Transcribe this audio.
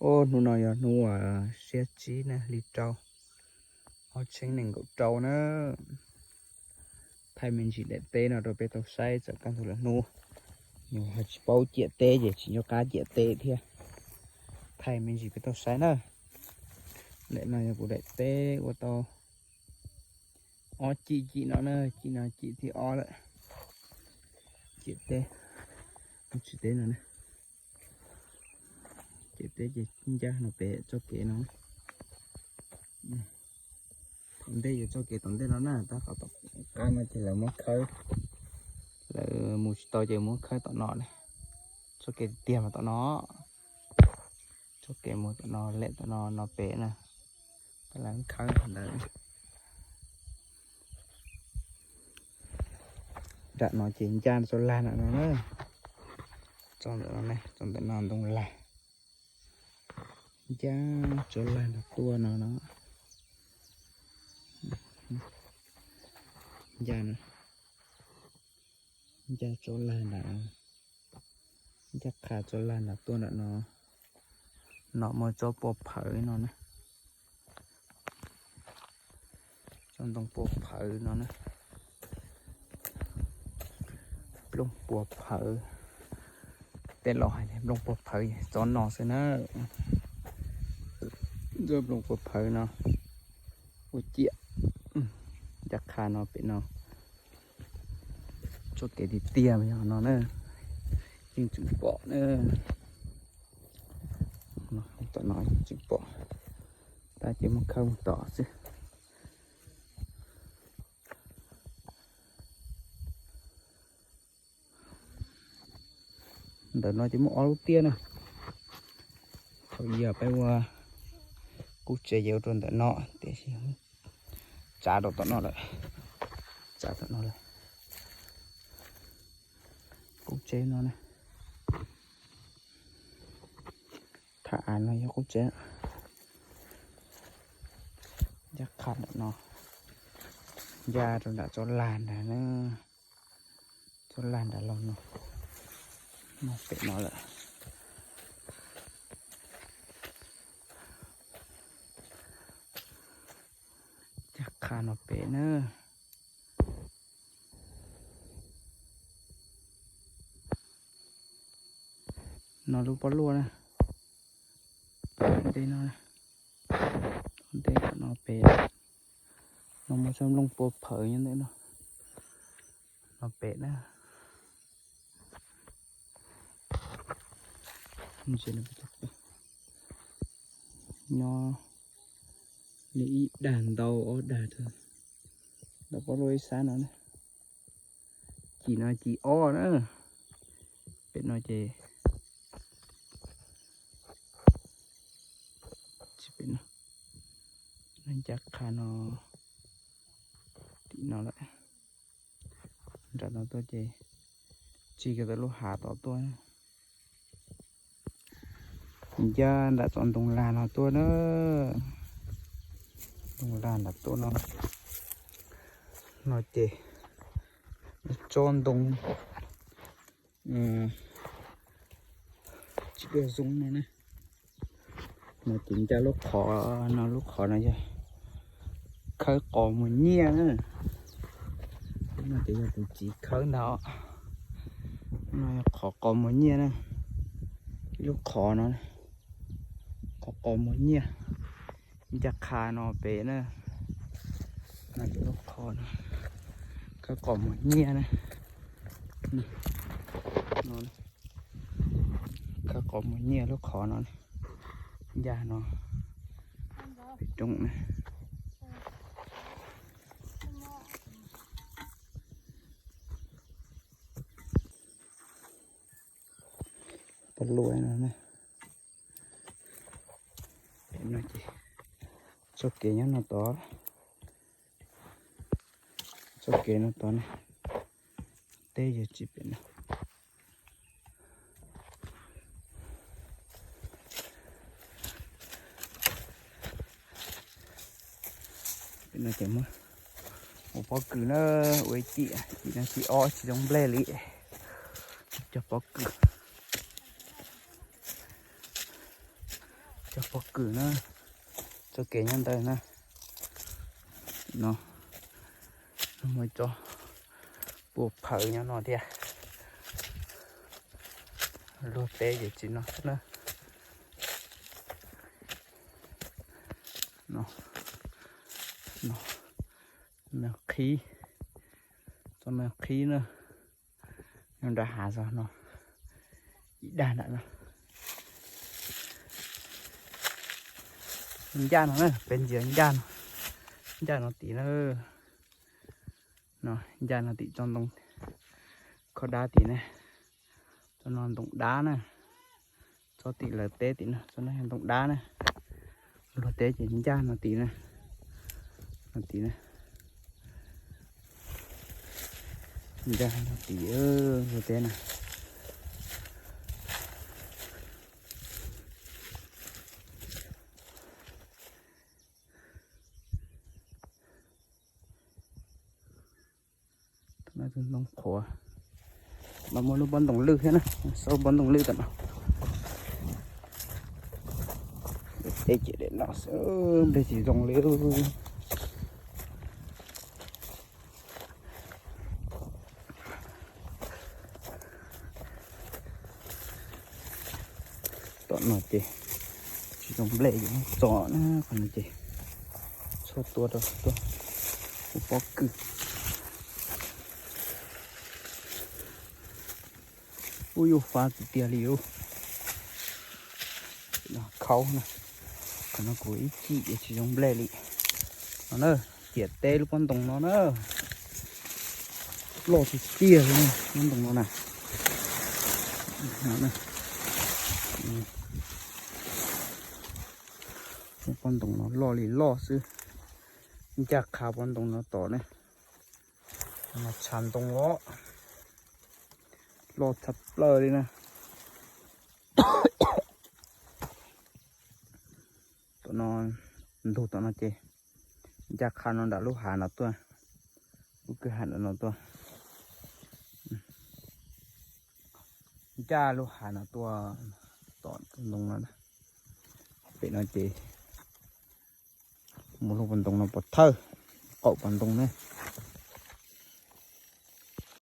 Ô, nó nói là nó xe chí nè, lì trâu. Họ chênh nền gậu trâu nữa. Thay mình chỉ để tê nào rồi bê tàu xay chẳng cần thôi là nó. Nhưng họ chỉ bao chĩa tê vậy, chỉ cho cá chĩa tê thôi. Thay mình chỉ bê tàu xay nữa. Để này là của đại tê của tàu. Ó chị nó nữa, chị nào chị thì ó lại. Chĩa tê. Chỉ tê nữa nè. Chĩa tê chỉ ra nó bể cho kế nó. Còn đây cho kế tổn đây nó nè, ta phải tập cá mà thì là muốn khơi. Là một tàu giờ muốn khơi tọa nọ này. Cho kế tiền mà tọa nó. Cho kế một tọa nó lệ tọa nó bể nè. Ta làm khơi đấy. Đã nó chính chan số lan nó nữa. Trong đó này, trong tận non tung là. Cha chỗ lan là tua nó. Cha nè. Cha chỗ lan là chắc khá chỗ lan là tua nó mới cho bột phở nó nè. Trong tông bột phở nó nè. Lông bột phở. Tên loại này lông bột phở cho nó sẽ nó. Rồi lông bột phở nó. Ôi chị chắc khá nó bị nó cho cái đi tiêm cho nó nữa nhưng chừng bỏ nữa nó không tỏ nói chừng bỏ ta chỉ muốn không tỏ chứ đợt nó chỉ muốn áo tiên à bây giờ phải qua cú chơi dầu trên tận nọ để trả được tận nọ lại trả tận nọ lại cú chơi nó này thả nó cho cú chơi chắc khăn nó ra rồi đã cho làn đã nó cho làn đã lòng nó phải nó lại chắc khăn nó bể nữa nó lúc bắt luôn nè đây nó này đây nó bể nó mới xong lông bột phở như thế nó bể nữa mình sẽ làm cái nó nghĩ đàn đầu ở đà thôi nó có đôi xa nó này chỉ nói chỉ o nữa biết nói chỉ biết nó nên chắc khá nó thì nó lại ra nó tôi chỉ cái lúc hạ tỏ tôi giờ đã chọn tung làn nó tôi nữa tung làn là tôi nó chỉ chọn tung chỉ biết dùng nó này nó chính ra lúc khó nó chứ khơi cỏ một nhia nữa nó chỉ là chỉ khơi nó khó cỏ một nhia nữa lúc khó nó khó cỏ một nhia chắc khá nó bể nữa nó chỉ lúc khó nó khơi cỏ một nhia nữa nó khơi cỏ một nhia lúc khó nó da nó trúng này ta lùi nó này nó chỉ cho kỹ nhá nó to cho kỹ nó to này tê giờ chỉ biết nó nó chỉ mới một bó cử nó với chị nó chỉ o chỉ giống ble lì cho bó cử จะพกกือนะจะเก่งยังได้นะเนาะมาจ่อปวดเผยยังนอนเดียรถเตะอยู่จีนเนาะเนาะเนาะแมวขี้ตัวแมวขี้เนาะยังได้หาซะเนาะอีด้านน่ะย่านเนาะเป็นเสียงย่านnó tí nóย่านnó tí trong tông có đá tí này cho nó tông đá này cho tí là té tí nữa cho nó tông đá này rồi té chỉย่านnó tí nàyย่านnó tí rồi té này nó cũng nông khổ mà mua lúc bắn đồng lư hết nè sau bắn đồng lư tận nào để chỉ để nó sớm để chỉ dòng liễu tận nó chỉ dòng lệ gì gió nữa còn chỉ cho tua đâu tua bó cừ ui pha tia liu khâu nè còn nó cuối chị để chỉ dùng lệ lị nó nè tiệt tê lúc con tùng nó nè lột thì tia luôn con tùng nó nè con tùng nó lo lì lo sư chắc khá con tùng nó tỏ này nó chán tùng nó lột thật lờ đi nè tụi nó thủ tụi nó chê chắc khăn nó đã lúc hà nó tuà lúc cứ hạt nó tuà cha lúc hà nó tuà tọt lông nó bị nó chê một lúc vận động nó bật thơ cậu vận động này